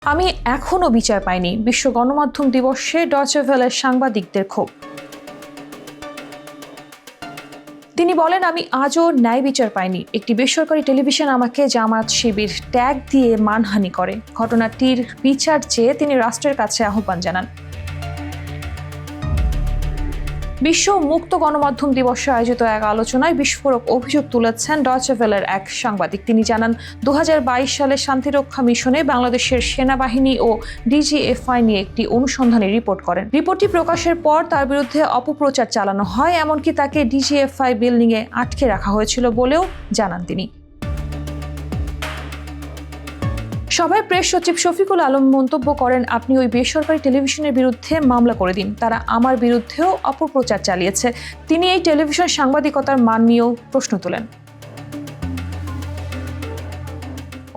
আমি এখনো বিচার পাইনি, বিশ্ব গণমাধ্যম দিবসে ডয়চে ভেলের সাংবাদিকদের ক্ষোভ। তিনি বলেন, আমি আজও ন্যায় বিচার পাইনি। একটি বেসরকারি টেলিভিশন আমাকে জামায়াত শিবির ট্যাগ দিয়ে মানহানি করে। ঘটনাটির বিচার চেয়ে তিনি রাষ্ট্রের কাছে আহ্বান জানান। বিশ্ব মুক্ত গণমাধ্যম দিবসে আয়োজিত এক আলোচনায় বিস্ফোরক অভিযোগ তুলেছেন ডয়চে ভেলের এক সাংবাদিক। তিনি জানান, 2022 সালে শান্তিরক্ষা মিশনে বাংলাদেশের সেনাবাহিনী ও ডিজিএফআই নিয়ে একটি অনুসন্ধানী রিপোর্ট করেন। রিপোর্টটি প্রকাশের পর তার বিরুদ্ধে অপপ্রচার চালানো হয়, এমনকি তাকে ডিজিএফআই বিল্ডিংয়ে আটকে রাখা হয়েছিল বলেও জানান তিনি। সভায় প্রেস সচিব শফিকুল আলম মন্তব্য করেন, আপনি ওই বেসরকারি টেলিভিশনের বিরুদ্ধে মামলা করে দিন, তারা আমার বিরুদ্ধেও অপপ্রচার চালিয়েছে। তিনি এই টেলিভিশন সাংবাদিকতার মান নিয়েও প্রশ্ন তোলেন।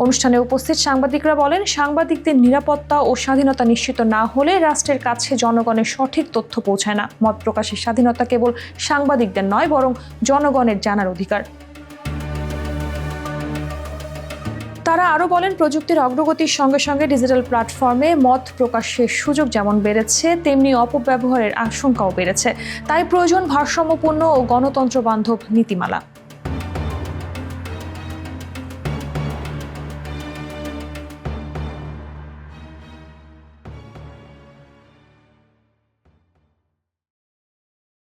অনুষ্ঠানে উপস্থিত সাংবাদিকরা বলেন, সাংবাদিকদের নিরাপত্তা ও স্বাধীনতা নিশ্চিত না হলে রাষ্ট্রের কাছে জনগণের সঠিক তথ্য পৌঁছায় না। মত প্রকাশের স্বাধীনতা কেবল সাংবাদিকদের নয়, বরং জনগণের জানার অধিকার। তারা আরও বলেন, প্রযুক্তির অগ্রগতির সঙ্গে সঙ্গে ডিজিটাল প্ল্যাটফর্মে মত প্রকাশের সুযোগ যেমন বেড়েছে, তেমনি অপব্যবহারের আশঙ্কাও বেড়েছে। তাই প্রয়োজন ভারসাম্যপূর্ণ ও গণতন্ত্র বান্ধব নীতিমালা।